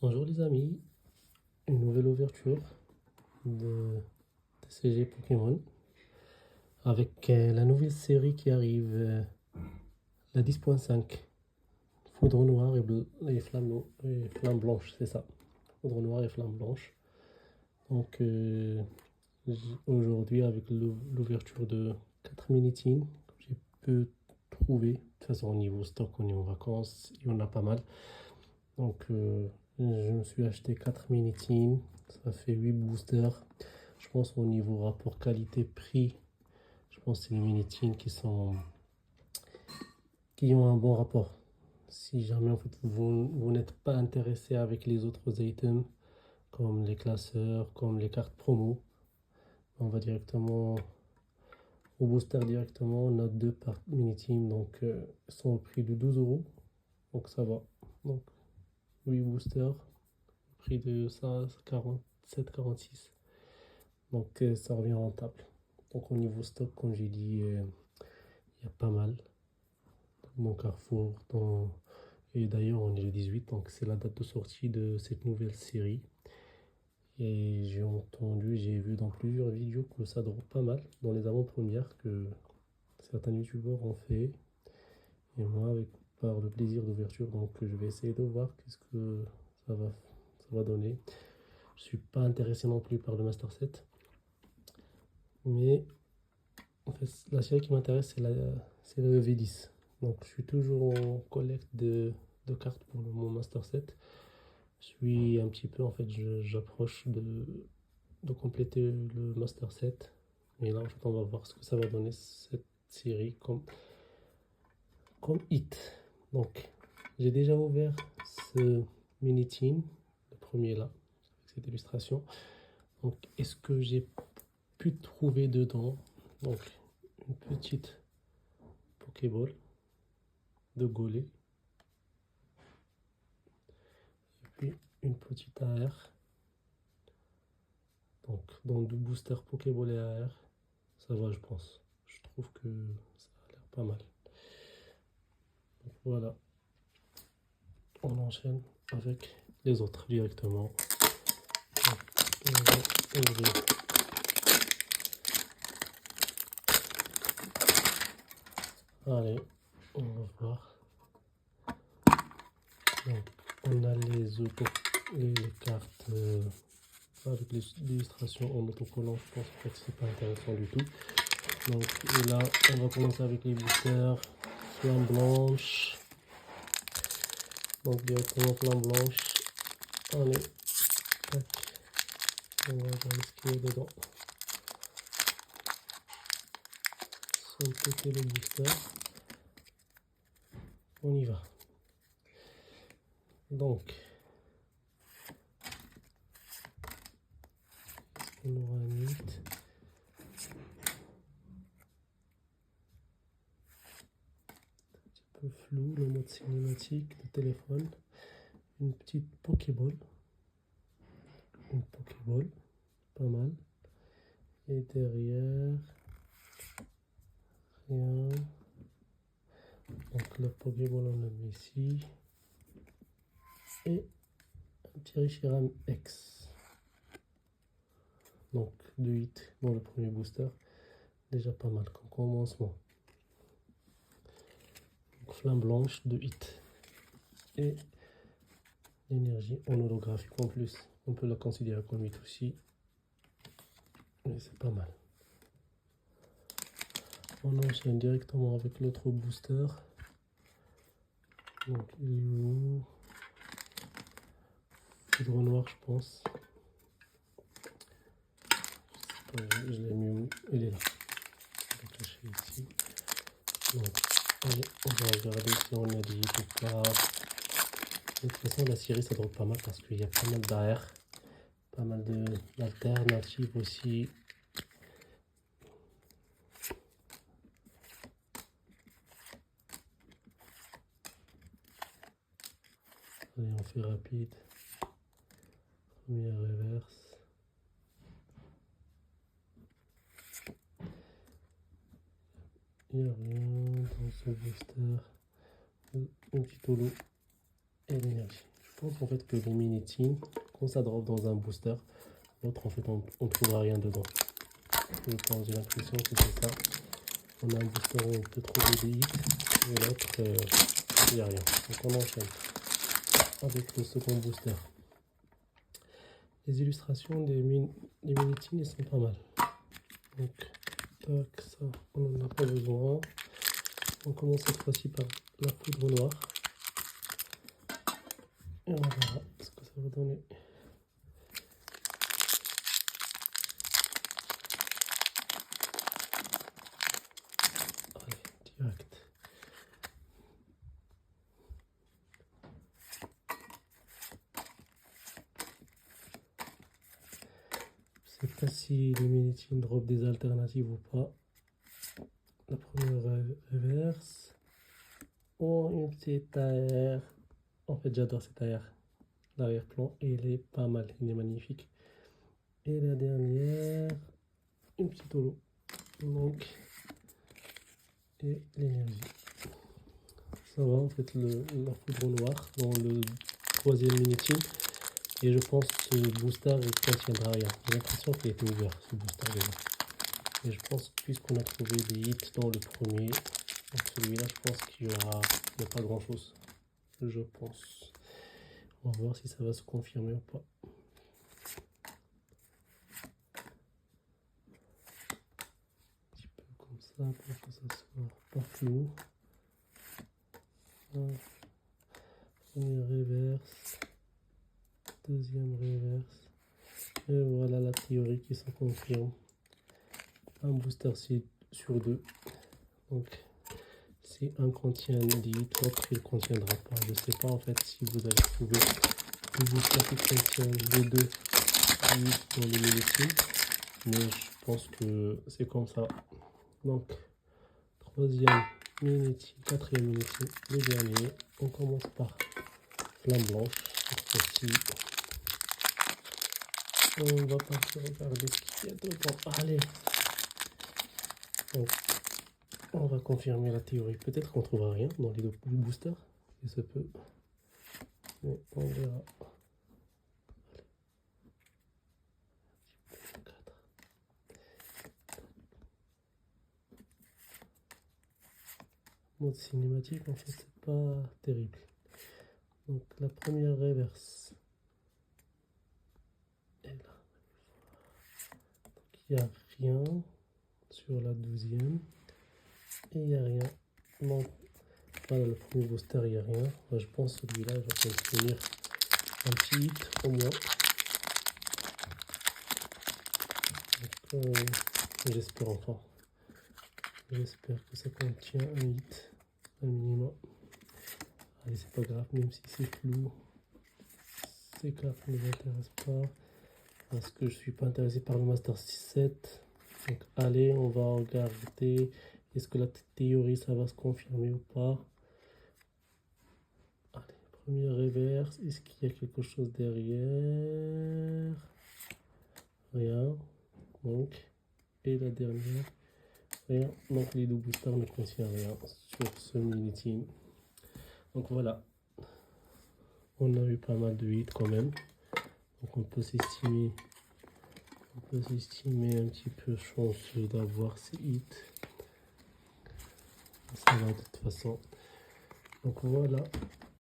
Bonjour les amis, une nouvelle ouverture de TCG Pokémon avec la nouvelle série qui arrive, la 10.5, Foudre noire et flamme blanche, c'est ça. Foudre noire et flamme blanche. Donc aujourd'hui avec l'ouverture de 4 mini-teams que j'ai pu trouver. De toute façon au niveau stock, au niveau vacances, il y en a pas mal. Donc je me suis acheté 4 mini-teams, ça fait 8 boosters. Je pense au niveau rapport qualité-prix, je pense que c'est les mini-teams qui ont un bon rapport. Si jamais en fait vous n'êtes pas intéressé avec les autres items, comme les classeurs, comme les cartes promo, on va directement au booster directement. On a deux par mini-team, donc ils sont au prix de 12 euros, donc ça va. Donc 8 boosters, prix de 47,46. Donc ça revient rentable. Donc au niveau stock, comme j'ai dit, il y a pas mal. Mon Carrefour, et d'ailleurs on est le 18, donc c'est la date de sortie de cette nouvelle série. Et j'ai vu dans plusieurs vidéos que ça drop pas mal dans les avant-premières que certains youtubeurs ont fait. Et moi, par le plaisir d'ouverture, donc je vais essayer de voir qu'est-ce que ça va, ça va donner. Je suis pas intéressé non plus par le Master 7. Mais en fait, la série qui m'intéresse, c'est le V10. Donc, je suis toujours en collecte de cartes pour mon Master 7. Je suis un petit peu, en fait, j'approche de compléter le Master 7. Et là, en fait, on va voir ce que ça va donner cette série comme hit. Donc, j'ai déjà ouvert ce mini-team, le premier là, avec cette illustration. Donc, est-ce que j'ai pu trouver dedans donc une petite Pokéball de Golé, et puis une petite AR. Donc, dans deux boosters Pokéball et AR, ça va, je pense. Je trouve que ça a l'air pas mal. Donc, voilà, on enchaîne avec les autres directement. Donc, on va ouvrir. Allez, on va voir. Donc, on a les cartes avec les illustrations en autocollant. Je pense que c'est pas intéressant du tout. Donc, et là, on va commencer avec les boosters. Flamme blanche. Donc, directement flamme blanche. Allez, tac. On va regarder ce qu'il y a dedans. Sans péter le booster. On y va. Donc, on aura un hit. Un peu flou, le mode cinématique de téléphone. Une petite Pokéball. Une Pokéball. Pas mal. Et derrière, rien. Donc, le Pokéball, on le met ici. Et un petit Reshiram X. Donc 2 hits dans le premier booster. Déjà pas mal comme commencement. Donc, flamme blanche, 2 hits. Et l'énergie en holographique en plus. On peut la considérer comme hit aussi. Mais c'est pas mal. On enchaîne directement avec l'autre booster. Donc il est où? Foudre noire, je pense. Je l'ai mis où? Il est là. Je vais cacher ici. Donc, allez, on va regarder si on a des hits ou pas. De toute façon, la série ça drop pas mal parce qu'il y a pas mal d'AR, pas mal d'alternatives aussi. Allez, on fait rapide. Première reverse. Il n'y a rien dans ce booster. Un petit holo et l'énergie. pense en fait que les mini-teams, quand ça drop dans un booster, l'autre en fait on trouvera rien dedans. Je pense, j'ai l'impression que c'est ça. On a un booster où on peut trouver des hits et l'autre il n'y a rien. Donc on enchaîne avec le second booster. Les illustrations des mini-teams sont pas mal. Donc tac, ça on n'en a pas besoin. On commence cette fois-ci par la poudre noire. Et on verra ce que ça va donner. Allez, direct. Je sais pas si les mini-teams drop des alternatives ou pas. La première reverse. Oh, une petite AR. En fait, j'adore cette AR. L'arrière-plan, il est pas mal, il est magnifique. Et la dernière, une petite holo. Donc, et l'énergie. Ça va, en fait, la poudre noire dans le troisième mini-team. Et je pense que ce booster ne contiendra rien. J'ai l'impression qu'il était ouvert, ce booster déjà. Et je pense, puisqu'on a trouvé des hits dans le premier, donc celui-là, je pense qu'il n'y a pas grand-chose. Je pense. On va voir si ça va se confirmer ou pas. Un petit peu comme ça, pour que ça soit pas flou. Première reverse. Deuxième reverse. Et voilà la théorie qui se confirme. Un booster sur deux. Donc, si un contient des hits, l'autre il ne contiendra pas. Je ne sais pas en fait si vous allez trouver deux boosters qui contiennent les deux hits dans les mini-teams. Mais je pense que c'est comme ça. Donc, troisième mini-team, quatrième mini-team, le dernier. On commence par flamme blanche. Cette fois-ci, on va partir regarder ce qu'il y a dedans. Allez. Donc, on va confirmer la théorie. Peut-être qu'on ne trouvera rien dans les deux boosters. Il se peut. Mais on verra. Mode cinématique, en fait, c'est pas terrible. Donc, la première reverse. Et là. Donc, il n'y a rien sur la 12e. Et il n'y a rien. Donc, voilà, le premier booster, il n'y a rien. Moi, je pense que celui-là, il va contenir un petit hit au moins. Donc, j'espère enfin. J'espère que ça contient un hit, un minimum. Allez, c'est pas grave, même si c'est flou. Ces cartes ne m'intéressent pas. Parce que je suis pas intéressé par le Master 7. Donc, allez, on va regarder. Est-ce que la théorie, ça va se confirmer ou pas? Allez, première reverse. Est-ce qu'il y a quelque chose derrière? Rien. Donc, et la dernière, rien. Donc, les deux boosters ne contiennent rien sur ce mini-team. Donc, voilà. On a eu pas mal de hits quand même. Donc, on peut s'estimer un petit peu chanceux d'avoir ces hits. Ça va de toute façon. Donc, voilà.